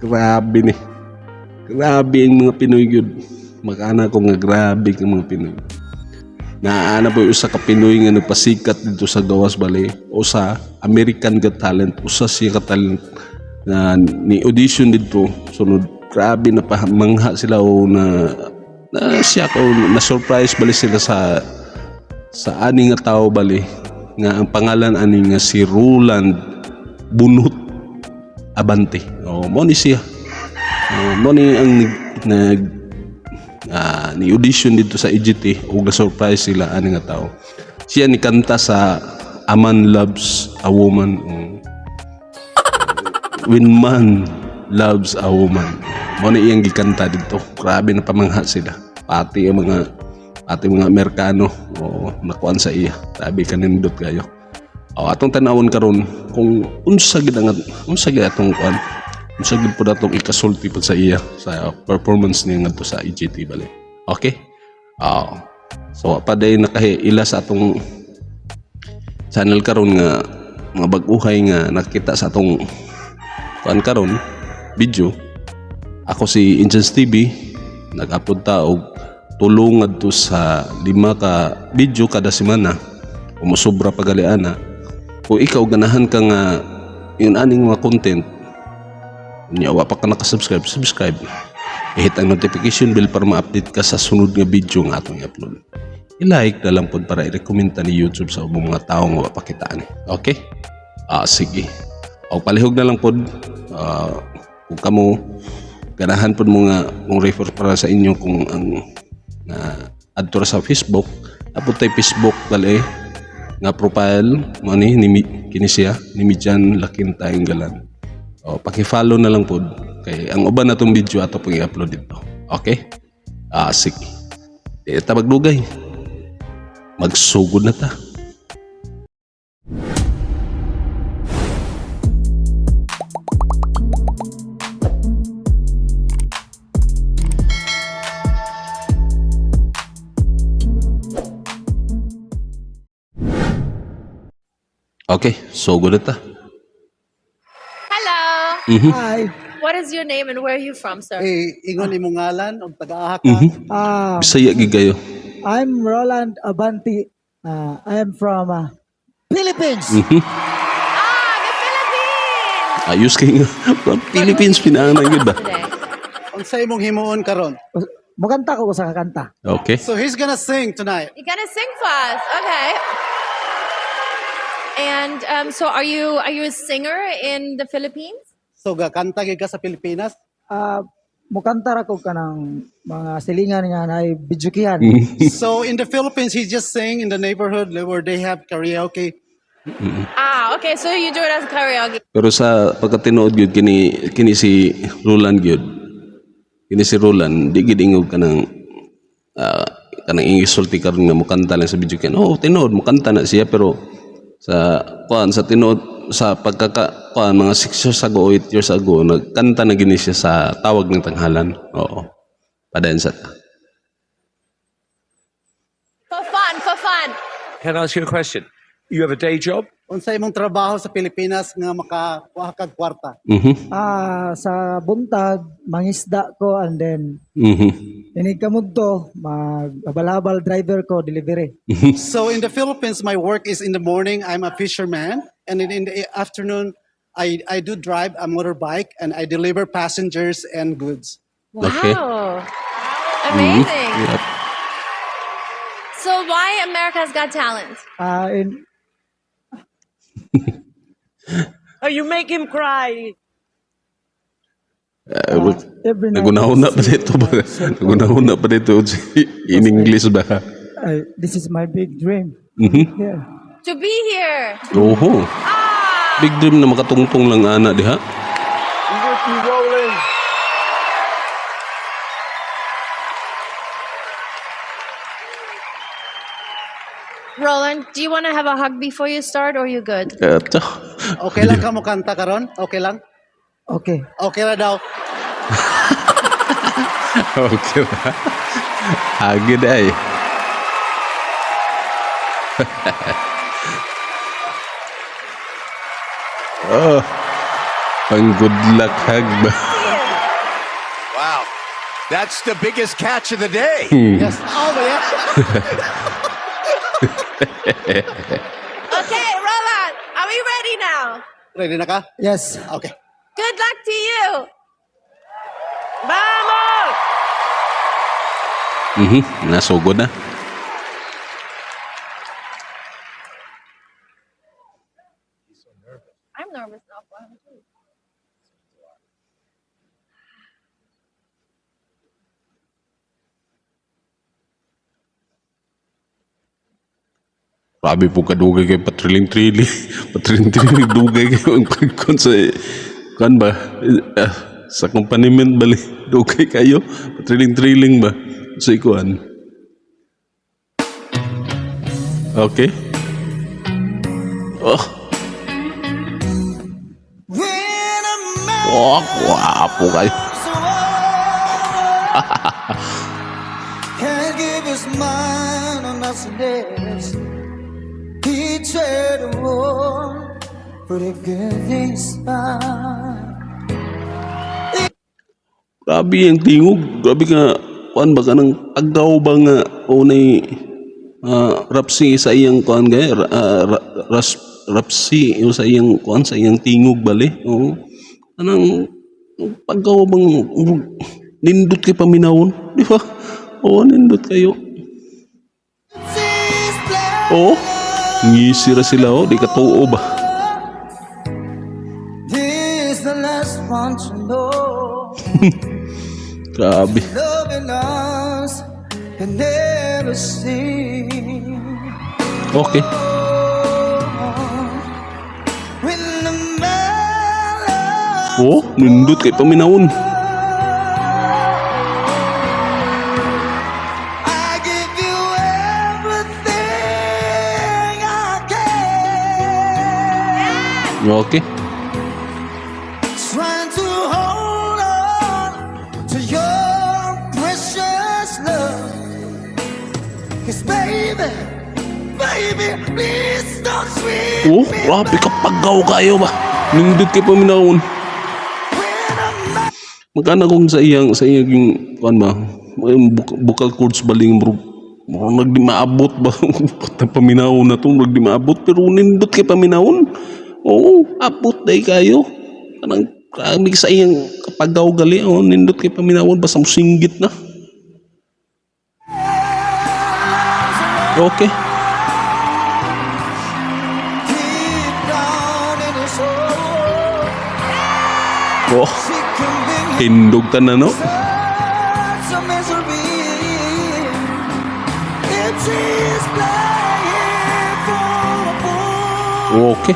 Grabe ni. Grabe ang mga Pinoy yun. Makana ko nga grabe ang mga Pinoy. Naana po usa ka Pinoy nga nagpasikat dito sa gawas bali o sa American Got Talent. Usa siya ka talent na ni audition dito. Sunod grabe na pamangha sila o na siya ko na surprise bali sila sa ani nga tao bali nga ang pangalan ani nga si Roland Bunot Abante. Mo ni siya. Mo ni ang ni audition dito sa EGT o na-surprise sila ani nga tao. Siya ni kanta sa A Man Loves a Woman. When Man Loves a Woman. Mo ni iyang gikanta dito. Grabe na pamangha sila. Pati mga Amerikano nakuan sa iya. Grabe kanindot kayo. Atong tanawon karon kung unsa gid atong kuan. Unsa gid pud atong ikasulti pud sa iya sa performance niya ngadto sa EGT bali. Okay? So paday nakaila sa atong channel karon nga mga bag-uhay nga nakita sa atong kuan karon video. Ako si Inchance TV, nag-upload ta og tulong ngadto sa 5 ka video kada semana. Umusobra pagaliana. Kung ikaw ganahan ka nga yun aning mga content niya wa pa ka nakasubscribe, subscribe. I-hit ang notification bell para ma-update ka sa sunod nga video nga atong i-upload. I-like na lang po para i-recommenda ni YouTube sa mga tao nga wapakitaan. Okay? Sige. Palihog na lang po kung kamo ganahan po mga refer para sa inyo kung ang adto sa Facebook. Tapos tayo Facebook bali nga profile mo ni kini siya ni Midjan Lakinta Enggalan. Paki-follow na lang po kay ang uban natong video ato pong i-upload dito. Okay? Sige. Di ta magdugay. Magsugod na ta. Okay, sugod na ta. Hello. Hi. What is your name and where are you from, sir? Ingon ni mong ngalan og taga-aha ka. Bisaya gid kayo. I'm Roland Abanti. I am from Philippines. The Philippines. Ayos kayo nga. From Philippines pinaanay gid ba? Today. Unsa imong himuon karon? Mukanta ko sa kakanta. Okay. So he's gonna sing tonight. You're gonna sing for us, okay? And so, are you a singer in the Philippines? So gakanta gid ka sa Pilipinas? Mukanta ra ko kanang mga silingan nga na bijukihan. So in the Philippines, he just sing in the neighborhood where they have karaoke. Okay. So you do it as karaoke. Pero sa pagkatinuod gyud kini si Roland gyud. Kini si Roland di gid ingog kanang ingisulti karon nga mukanta lang sa video kan. Tinuod mukanta na siya pero sa tinuod sa mga 6 years ago, 8 years ago, nagkanta na gini siya sa tawag ng tanghalan. Padayon sa ta. For fun. Can I ask you a question? You have a day job? Unsa imong trabaho sa Pilipinas nga makakuha kag kwarta? Sa buntag, mangisda ko and then inig kamudto, mag-abal-abal driver ko, delivery. So in the Philippines, my work is in the morning. I'm a fisherman, and in the afternoon, I do drive a motorbike and I deliver passengers and goods. Wow. Okay. Amazing. Yep. So why America's Got Talent? Oh, you make him cry. Every night. Nagunahuna pa dito ba? Nagunahuna pa dito in English ba? This is my big dream. Yeah. To be here. Oho. Big dream na makatungtong lang ana diha. You rolling. Roland, do you want to have a hug before you start or you good? Eto. Okay lang ka mo kanta karon? Okay lang? Okay. Okay ra daw. Okay ba? Agad ay. Pang good luck hug ba? That's the biggest catch of the day. Yes. Oh, yeah. Okay, Roland, are we ready now? Ready na ka? Yes. Okay. Good luck to you. Vamos! Nasugod na. I'm nervous now for him too. Grabe po kadugay kay patriling-triling. Patriling-triling dugay kayo ang pagkon sa kan ba? Sa accompaniment bali dugay kayo. Patriling-triling ba? Sa ikuan. Okay. Oh. Oh, guwapo kayo. Can't give his mind on nothing else. He tried to war, but it gave his mind. Grabe yung tingog. Grabe ka. Kuan ba ka ng agaw ba nga o nay rapsi sa iyang kuan gaya? Rapsi yung sa iyang kuan sa iyang tingog bali. Oo. Anang paggaw bang nindot kay paminawon? Di ba? Oo, nindot kayo. Oo. Ngisira sila di ka tuo ba? This the last one to know. Grabe. Loving us and never see. Okay. When the man loves Oo, nindot kay paminawon. I give you everything I can. Okay. Trying to hold on to your precious love. 'Cause baby, please don't sweet Oo, me grabe ka paggaw kayo ba? Nindot kay paminawon. when I'm Magkana kung sa iyang kuan ba? Vocal cords baling bro. Nagdi maabot ba? Pata paminawon na to, nagdi maabot pero nindot kay paminawon. Oo, abot day kayo. Kanang grabe sa iyang kapagaw gali, oh, nindot kay paminawon basta mo singgit na. Okay. deep down in his soul, Oh, she can bring you tindog ta na no. some misery. If she's playing for a fool, Okay.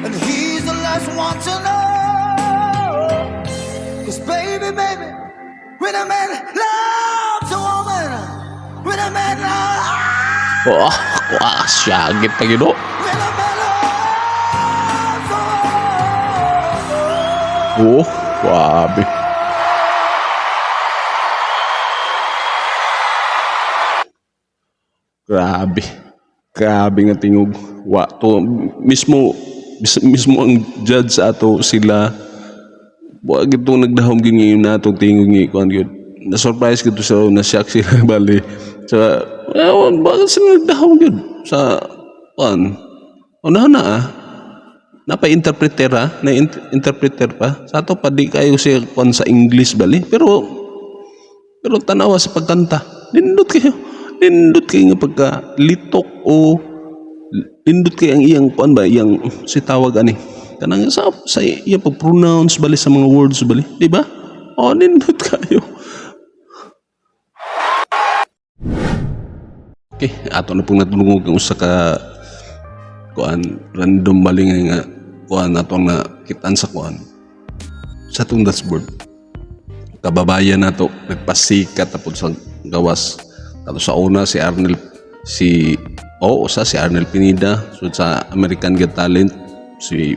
and he's the last one to know. 'Cause baby, when a man loves a woman, when a man loves, Oh, syagit pa yun, oh. when a man loves a woman, Oh, grabe. Grabe. Grabe nga tingog. Wa to mismo ang judge sa ato sila. Wa gito nagdahom gyud ngayon na atong tingog ni kuan gyud. Na surprise gito sa na shock sila bali. Sa bakit sila nagdahom gyud sa kuan. Unahan na napa-interpreter na interpreter pa. Sa ato pa di kayo siya kuan sa English bali. Pero tanawa sa pagkanta. Nindot kayo nga pagka litok o nindot kayo ang iyang kuan ba, iyang si tawag ani. Kanang sa iyang pag-pronounce bali sa mga words bali, di ba? O nindot kayo. Okay, ato na pong natulungog ang usa ka kuan random bali nga kuan atong nakitaan sa kuan sa atong dashboard. Kababayan nato nagpasikat tapos sa gawas. Tapos sa una si Arnel Pineda, so sa American Got Talent si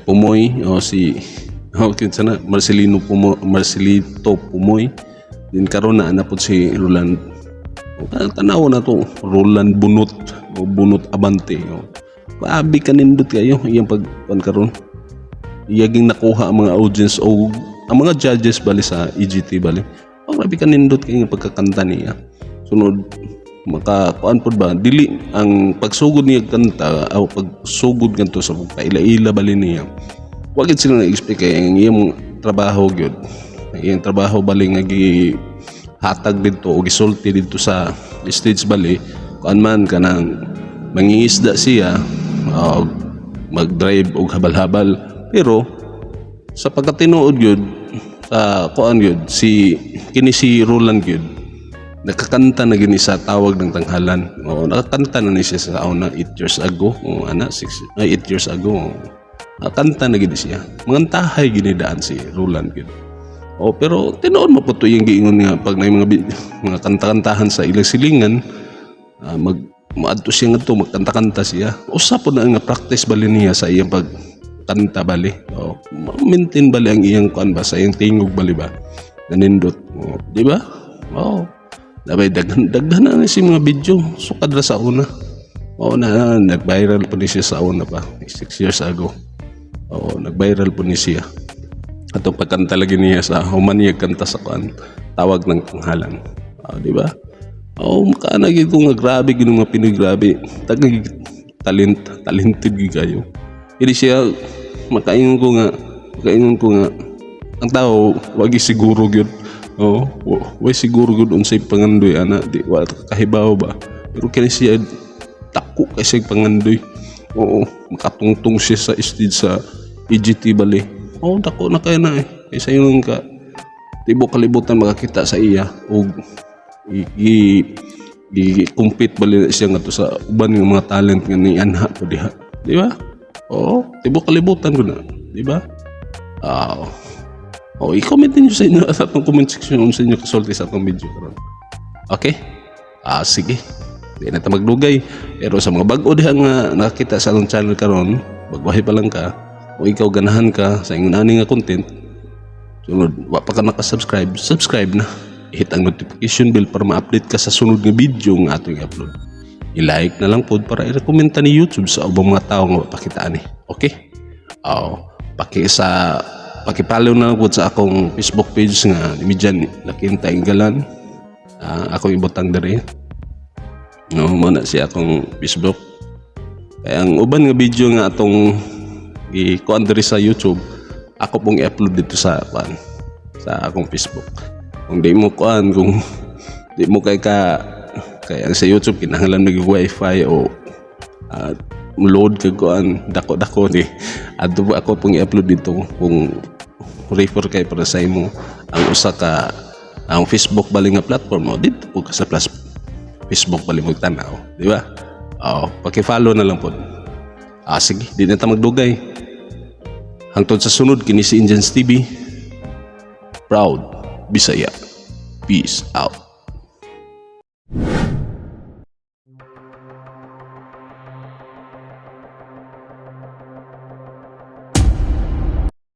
Pumoy Marcelito Pumoy din karon na napod si Roland. Tanaw na to Roland Bunot Abante. Grabe ka nindot kayo iyang pagkuan karon. iyaging nakuha ang mga audience o ang mga judges bali sa EGT bali. Grabe ka nindot kay nga pagkakanta niya. Sunod makakuan pod ba dili ang pagsugod niya kanta o pagsugod kanto sa pagkaila-ila bali niya. Wa gid sila na-expect kay ang iyang trabaho gyud. Ang iyang trabaho bali nga hatag dito o gisulti dito sa stage bali kuan man kanang mangingisda siya mag-drive og habal-habal pero sa pagkatinuod gyud sa kuan gyud kini si Roland gyud nakakanta na gini sa tawag ng tanghalan o nakakanta na ni siya sa una 8 years ago o 8 years ago nakakanta na gini siya mangantahay gini daan si Roland gyud. Pero tinuod mo po ito yung giingon nga pag na mga kanta-kantahan sa ilang silingan, maadto siya nga ito, magkanta-kanta siya. Usa po na nga practice bali niya sa iyang pagkanta bali. Maintain bali ang iyang kuan ba, sa iyang tingog bali ba, nanindot. Di ba? Dabay daghan na si mga video, sukad ra sa una. Nag-viral po ni siya sa una pa, 6 years ago. Nag-viral po ni siya. Atong pagkanta lagi niya sa humaniya kanta sa kuan tawag ng tanghalan. Di ba? Makaana gid ko nga grabe gid mga Pinoy grabe. Tagay talented gid kayo. Hindi siya makaingon ko nga ang tao wagi siguro gyud. Way siguro gyud unsay pangandoy ana di wa kahibaw ba. Pero kini siya dako kay siya pangandoy. Makatungtong siya sa stage sa EGT bali. Dako na kaya na Kaysa yung tibok kalibutan makakita sa iya o i-compete bali na siya nga to sa uban ng mga talent nga ni anha po diha. Di ba? Tibok kalibutan ko na. Di ba? I-comment niyo sa inyo sa atong comment section kung sa inyo kasulti sa atong video karon. Okay? Sige. Di na ta magdugay. Pero sa mga bag-o diha nga nakakita sa atong channel karon, bagwahi pa lang ka, o ikaw ganahan ka sa ingon ani nga content, sunod wa pa ka naka-subscribe, subscribe na. I-hit ang notification bell para ma-update ka sa sunod nga video nga atong i-upload. I-like na lang pod para i-rekomenda ni YouTube sa ubang mga tao nga mapakitaan ni. Okay? Paki-follow na lang pod sa akong Facebook page nga Imijan Lakinta Inggalan. Akong ibutang diri. Muna siya akong Facebook. Kaya ang uban nga video nga atong i-kuan diri sa YouTube, ako pong i-upload dito sa akong Facebook. Kung di mo kaya sa YouTube kinahanglan mag wifi o load ka kuan dako ni adto ako pong i-upload dito kung refer kay para sa imo ang usa ka ang Facebook bali nga platform mo dito po ka sa Facebook bali mo tanaw, di ba? Paki-follow na lang po. Sige, di na ta magdugay. Hangtod sa sunod kini si Indians TV. Proud Bisaya. Peace out.